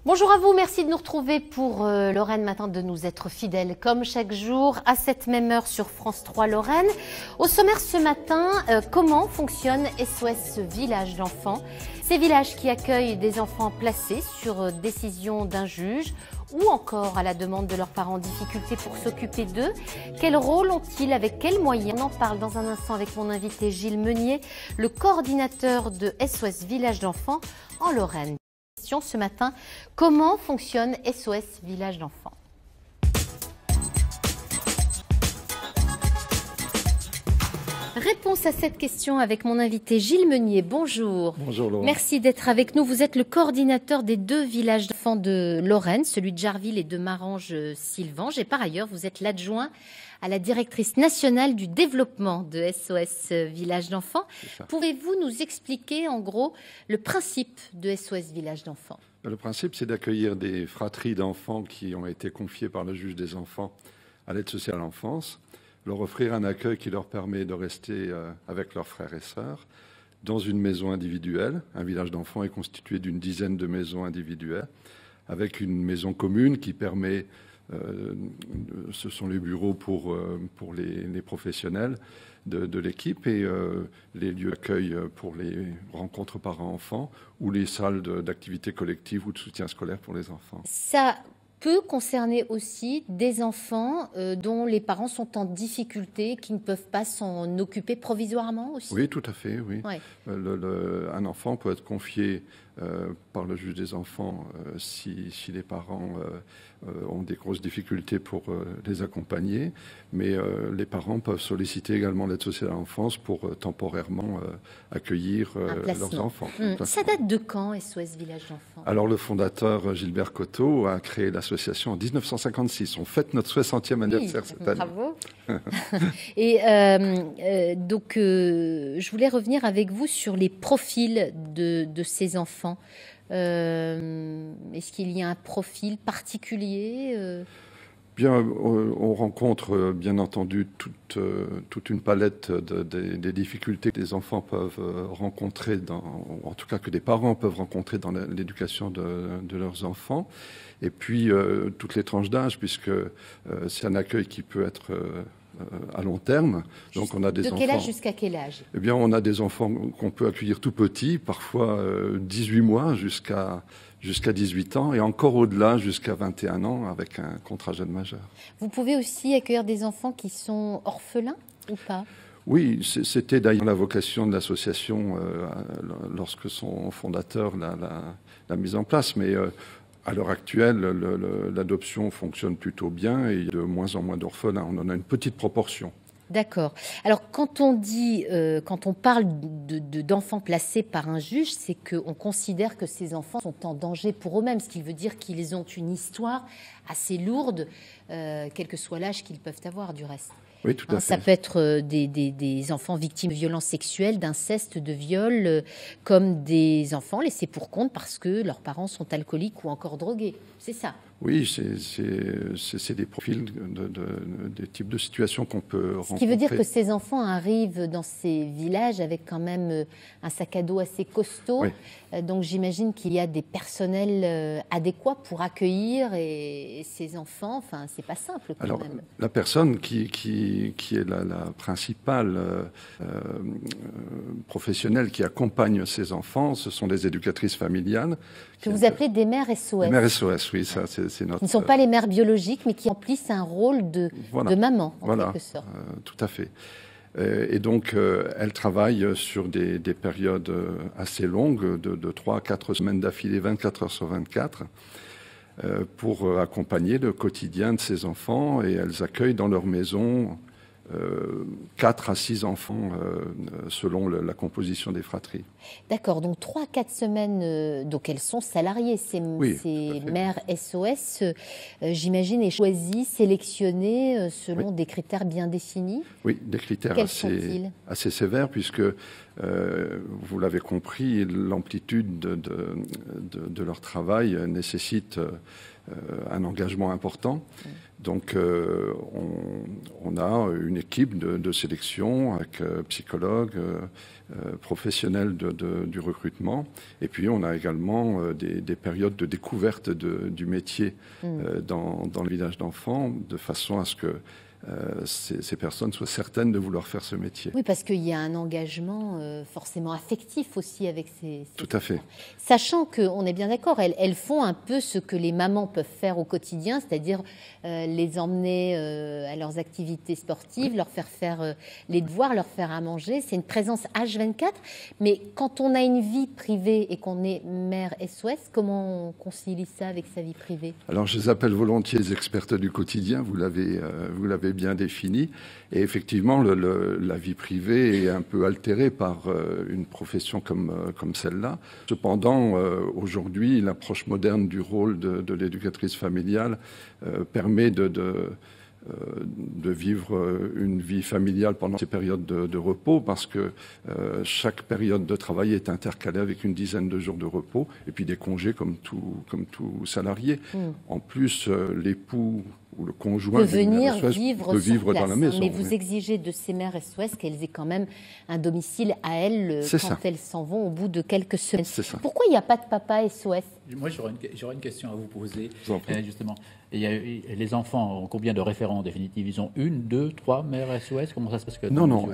Bonjour à vous, merci de nous retrouver pour Lorraine Matin, de nous être fidèles comme chaque jour à cette même heure sur France 3 Lorraine. Au sommaire ce matin, comment fonctionne SOS Village d'enfants? Ces villages qui accueillent des enfants placés sur décision d'un juge ou encore à la demande de leurs parents en difficulté pour s'occuper d'eux. Quel rôle ont-ils, avec quels moyens? On en parle dans un instant avec mon invité Gilles Meunier, le coordinateur de SOS Village d'enfants en Lorraine. Ce matin, comment fonctionne SOS Village d'enfants? Réponse à cette question avec mon invité Gilles Meunier. Bonjour. Bonjour Laurent. Merci d'être avec nous. Vous êtes le coordinateur des deux villages d'enfants de Lorraine, celui de Jarville et de Marange-Sylvange. Et par ailleurs, vous êtes l'adjoint à la directrice nationale du développement de SOS Village d'enfants. Pouvez-vous nous expliquer en gros le principe de SOS Village d'enfants? Le principe, c'est d'accueillir des fratries d'enfants qui ont été confiés par le juge des enfants à l'aide sociale à l'enfance, leur offrir un accueil qui leur permet de rester avec leurs frères et sœurs dans une maison individuelle. Un village d'enfants est constitué d'une dizaine de maisons individuelles, avec une maison commune qui permet, ce sont les bureaux pour les professionnels de l'équipe et les lieux d'accueil pour les rencontres parents-enfants ou les salles d'activités collectives ou de soutien scolaire pour les enfants. Ça peut concerner aussi des enfants dont les parents sont en difficulté, qui ne peuvent pas s'en occuper provisoirement aussi? Oui, tout à fait, oui. Ouais. Un enfant peut être confié par le juge des enfants si les parents ont des grosses difficultés pour les accompagner, mais les parents peuvent solliciter également l'aide sociale à l'enfance pour temporairement accueillir leurs enfants. Ça date de quand, SOS Village d'enfants? Alors le fondateur Gilbert Coteau a créé l'association en 1956. On fête notre 60e anniversaire cette année. Bravo. Et donc, je voulais revenir avec vous sur les profils de ces enfants. Est-ce qu'il y a un profil particulier? Bien, on rencontre bien entendu toute une palette des difficultés que les enfants peuvent rencontrer, en tout cas que des parents peuvent rencontrer dans l'éducation de leurs enfants. Et puis toutes les tranches d'âge, puisque c'est un accueil qui peut être à long terme. Donc on a des enfants. De quel âge jusqu'à quel âge? Eh bien, on a des enfants qu'on peut accueillir tout petits, parfois 18 mois jusqu'à 18 ans, et encore au-delà jusqu'à 21 ans avec un contrat jeune majeur. Vous pouvez aussi accueillir des enfants qui sont orphelins ou pas? Oui, c'était d'ailleurs la vocation de l'association lorsque son fondateur l'a mise en place, mais à l'heure actuelle, l'adoption fonctionne plutôt bien et il y a de moins en moins d'orphelins. On en a une petite proportion. D'accord. Alors, quand on parle d'enfants placés par un juge, c'est qu'on considère que ces enfants sont en danger pour eux-mêmes, ce qui veut dire qu'ils ont une histoire assez lourde, quel que soit l'âge qu'ils peuvent avoir du reste. Oui, tout à fait. Ça peut être des enfants victimes de violences sexuelles, d'inceste, de viol, comme des enfants laissés pour compte parce que leurs parents sont alcooliques ou encore drogués. C'est ça? Oui, c'est des profils, des types de situations qu'on peut rencontrer. Ce qui veut dire que ces enfants arrivent dans ces villages avec quand même un sac à dos assez costaud. Oui. Donc j'imagine qu'il y a des personnels adéquats pour accueillir ces enfants. Enfin, c'est pas simple quand Alors, même. La personne qui est la principale professionnelle qui accompagne ces enfants, ce sont les éducatrices familiales. Que vous appelez des mères SOS. Des mères SOS, oui, ça c'est notre... Qui ne sont pas les mères biologiques, mais qui remplissent un rôle de maman, en quelque sorte. Tout à fait. Et donc, elle travaille sur des périodes assez longues, de 3 à 4 semaines d'affilée, 24 heures sur 24, pour accompagner le quotidien de ces enfants. Et elles accueillent dans leur maison 4 à 6 enfants selon la composition des fratries. D'accord, donc 3 à 4 semaines, donc elles sont salariées, ces mères SOS, j'imagine, et choisies, sélectionnées selon des critères bien définis? Oui, des critères assez sévères, puisque vous l'avez compris, l'amplitude de leur travail nécessite un engagement important. Donc, on a une équipe de sélection avec psychologues, professionnels du recrutement. Et puis, on a également des périodes de découverte du métier dans le village d'enfants, de façon à ce que ces personnes soient certaines de vouloir faire ce métier. Oui, parce qu'il y a un engagement forcément affectif aussi avec ces Tout à fait. Sachant qu'on est bien d'accord, elles font un peu ce que les mamans peuvent faire au quotidien, c'est-à-dire les emmener à leurs activités sportives, leur faire faire les devoirs, leur faire à manger. C'est une présence H24. Mais quand on a une vie privée et qu'on est mère SOS, comment on concilie ça avec sa vie privée? Alors, je les appelle volontiers les expertes du quotidien, vous l'avez bien défini. Et effectivement, la vie privée est un peu altérée par une profession comme celle-là. Cependant, aujourd'hui, l'approche moderne du rôle de l'éducatrice familiale permet de vivre une vie familiale pendant ces périodes de repos, parce que chaque période de travail est intercalée avec une dizaine de jours de repos, et puis des congés comme tout salarié. En plus, l'époux ou le conjoint peut venir vivre dans la maison. Mais vous exigez de ces mères SOS qu'elles aient quand même un domicile à elles quand elles s'en vont au bout de quelques semaines. Pourquoi il n'y a pas de papa SOS? Moi, j'aurais une question à vous poser, justement. Les enfants ont combien de référents en définitive? Ils ont 1, 2, 3 mères SOS? Comment ça se passe? Non.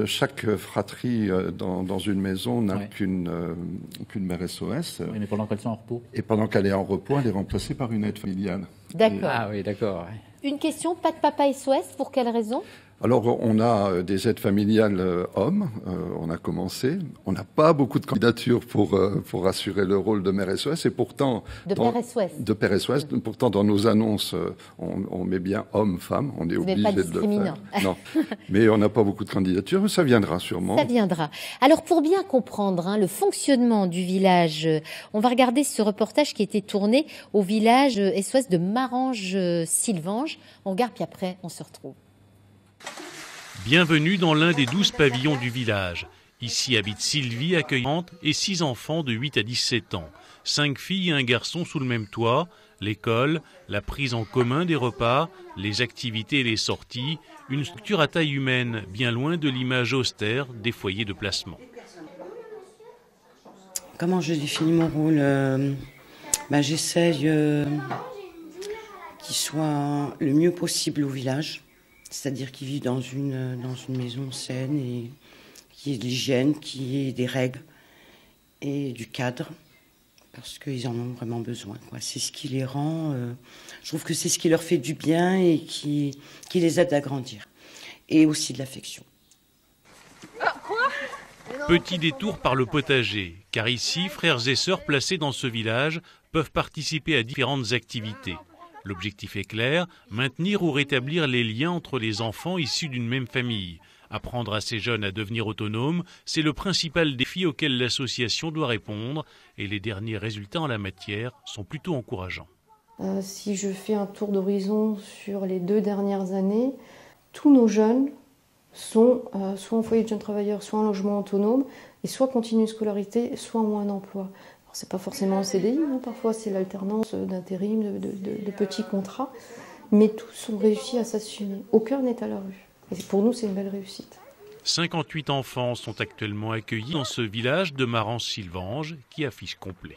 Chaque fratrie dans une maison n'a qu'une mère SOS. Oui, mais pendant qu'elles sont en repos? Et pendant qu'elle est en repos, elle est remplacée par une aide familiale. D'accord. Ah oui, d'accord. Une question, pas de papa SOS, pour quelle raison? Alors, on a des aides familiales hommes, on a commencé. On n'a pas beaucoup de candidatures pour assurer le rôle de mère SOS. Et pourtant... De père SOS. De père SOS. Pourtant, dans nos annonces, on met bien homme, femme. On est obligé de le faire. Non. Mais on n'a pas beaucoup de candidatures. Ça viendra sûrement. Ça viendra. Alors, pour bien comprendre le fonctionnement du village, on va regarder ce reportage qui a été tourné au village SOS de Marange-Sylvange. On regarde, puis après, on se retrouve. Bienvenue dans l'un des 12 pavillons du village. Ici habite Sylvie, accueillante, et 6 enfants de 8 à 17 ans. 5 filles et un garçon sous le même toit, l'école, la prise en commun des repas, les activités et les sorties, une structure à taille humaine, bien loin de l'image austère des foyers de placement. Comment je définis mon rôle? J'essaye qu'il soit le mieux possible au village. C'est-à-dire qu'ils vivent dans une maison saine et qu'il y ait de l'hygiène, qu'il y ait des règles et du cadre, parce qu'ils en ont vraiment besoin. C'est ce qui les rend... je trouve que c'est ce qui leur fait du bien et qui les aide à grandir. Et aussi de l'affection. Petit détour par le potager, car ici, frères et sœurs placés dans ce village peuvent participer à différentes activités. L'objectif est clair, maintenir ou rétablir les liens entre les enfants issus d'une même famille. Apprendre à ces jeunes à devenir autonomes, c'est le principal défi auquel l'association doit répondre, et les derniers résultats en la matière sont plutôt encourageants. Si je fais un tour d'horizon sur les 2 dernières années, tous nos jeunes sont soit en foyer de jeunes travailleurs, soit en logement autonome, et soit continuent une scolarité, soit ont un emploi. C'est pas forcément un CDI, parfois c'est l'alternance d'intérim, de petits contrats, mais tous ont réussi à s'assumer. Aucun n'est à la rue. Et pour nous, c'est une belle réussite. 58 enfants sont actuellement accueillis dans ce village de Marange-Sylvange qui affiche complet.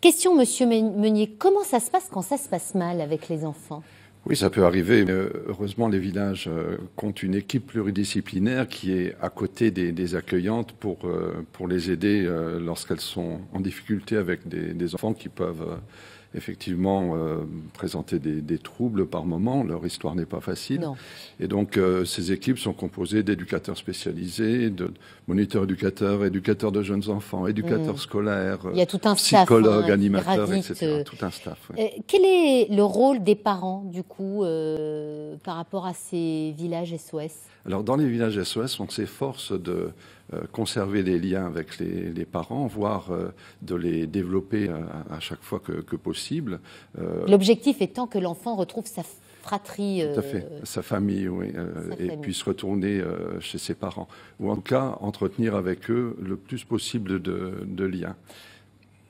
Question, monsieur Meunier, comment ça se passe quand ça se passe mal avec les enfants ? Oui, ça peut arriver. Mais heureusement, les villages comptent une équipe pluridisciplinaire qui est à côté des accueillantes pour les aider lorsqu'elles sont en difficulté avec des enfants qui peuvent effectivement présenter des troubles par moment. Leur histoire n'est pas facile. Non. Et donc, ces équipes sont composées d'éducateurs spécialisés, de moniteurs éducateurs, éducateurs de jeunes enfants, éducateurs scolaires, il y a tout un staff, psychologues, animateurs, etc. Tout un staff. Oui. Quel est le rôle des parents, du coup, par rapport à ces villages SOS ? Alors, dans les villages SOS, on s'efforce de conserver les liens avec les parents, voire de les développer à chaque fois que possible. L'objectif étant que l'enfant retrouve sa fratrie. Tout à fait, sa famille, oui, et puisse retourner chez ses parents. Ou en tout cas, entretenir avec eux le plus possible de liens.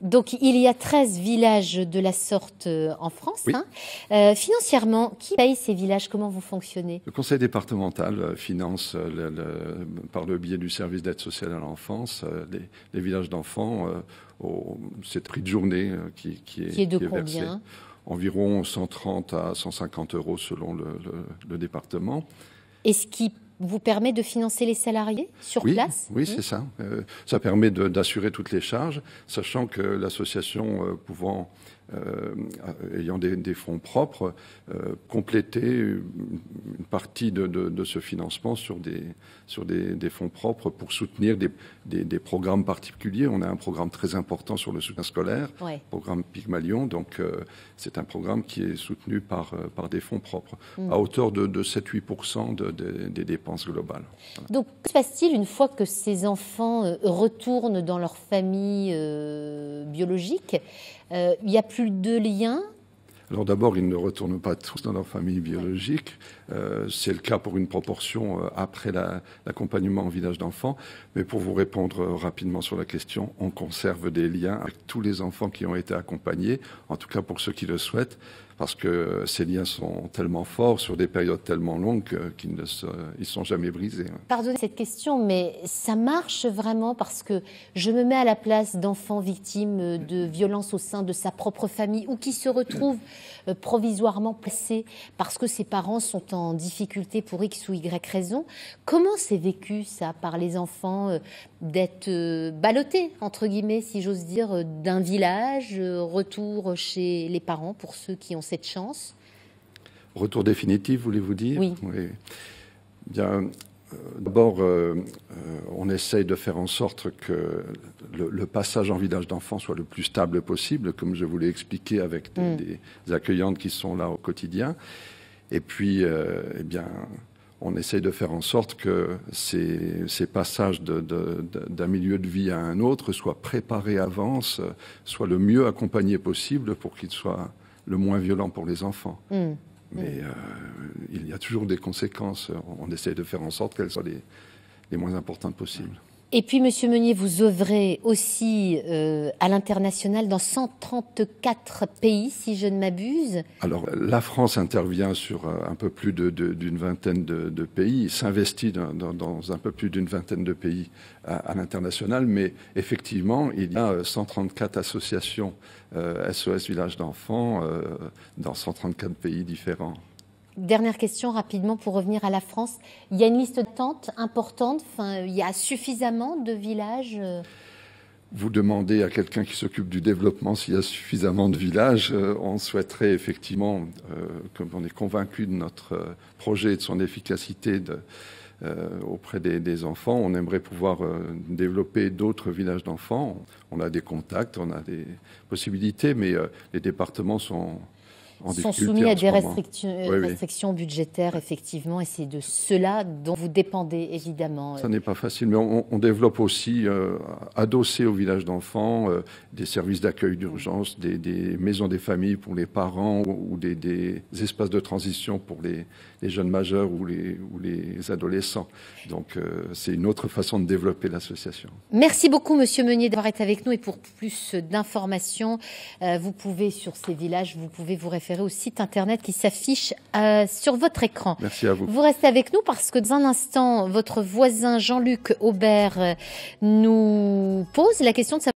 Donc, il y a 13 villages de la sorte en France. Oui. Financièrement, qui paye ces villages? Comment vous fonctionnez? Le conseil départemental finance, par le biais du service d'aide sociale à l'enfance, les villages d'enfants. C'est le prix de journée qui est de versé. combien? Environ 130 à 150 euros selon le département. Est-ce qui vous permet de financer les salariés sur place? Oui, c'est ça. Ça permet d'assurer toutes les charges, sachant que l'association ayant des fonds propres, compléter une partie de ce financement sur des fonds propres pour soutenir des programmes particuliers. On a un programme très important sur le soutien scolaire, programme Pygmalion, donc c'est un programme qui est soutenu par des fonds propres, à hauteur de 7-8% des dépenses globales. Voilà. Donc, que se passe-t-il une fois que ces enfants retournent dans leur famille biologique? Il n'y a plus de lien? Alors d'abord, ils ne retournent pas tous dans leur famille biologique. C'est le cas pour une proportion après l'accompagnement en village d'enfants. Mais pour vous répondre rapidement sur la question, on conserve des liens avec tous les enfants qui ont été accompagnés, en tout cas pour ceux qui le souhaitent, parce que ces liens sont tellement forts sur des périodes tellement longues qu'ils ne sont jamais brisés. Pardonnez cette question, mais ça marche vraiment, parce que je me mets à la place d'enfants victimes de violences au sein de sa propre famille ou qui se retrouvent provisoirement placés parce que ses parents sont en difficulté pour X ou Y raison. Comment c'est vécu ça par les enfants d'être ballottés, entre guillemets, si j'ose dire, d'un village, retour chez les parents pour ceux qui ont cette chance? Retour définitif, voulez-vous dire? Oui. Bien, d'abord, on essaye de faire en sorte que le passage en village d'enfants soit le plus stable possible, comme je vous l'ai expliqué, avec des accueillantes qui sont là au quotidien. Et puis, eh bien, on essaye de faire en sorte que ces passages d'un milieu de vie à un autre soient préparés à l'avance, soient le mieux accompagnés possible pour qu'ils soient le moins violents pour les enfants. Mais il y a toujours des conséquences. On essaie de faire en sorte qu'elles soient les moins importantes possibles. Et puis, Monsieur Meunier, vous œuvrez aussi à l'international dans 134 pays, si je ne m'abuse. Alors, la France intervient sur un peu plus d'une vingtaine de pays, s'investit dans un peu plus d'une vingtaine de pays à l'international, mais effectivement, il y a 134 associations SOS Village d'enfants dans 134 pays différents. Dernière question rapidement pour revenir à la France. Il y a une liste d'attente importante, il y a suffisamment de villages? Vous demandez à quelqu'un qui s'occupe du développement s'il y a suffisamment de villages. On souhaiterait effectivement, comme on est convaincu de notre projet et de son efficacité auprès des enfants, on aimerait pouvoir développer d'autres villages d'enfants. On a des contacts, on a des possibilités, mais les départements sont soumis à des restrictions budgétaires, effectivement, et c'est de cela dont vous dépendez, évidemment. Ça n'est pas facile, mais on développe aussi, adossé au village d'enfants, des services d'accueil d'urgence, des maisons des familles pour les parents ou des espaces de transition pour les jeunes majeurs ou les adolescents. Donc, c'est une autre façon de développer l'association. Merci beaucoup, Monsieur Meunier, d'avoir été avec nous. Et pour plus d'informations, vous pouvez, sur ces villages, vous pouvez vous référer au site internet qui s'affiche sur votre écran. Merci à vous. Vous restez avec nous parce que dans un instant, votre voisin Jean-Luc Aubert nous pose la question de savoir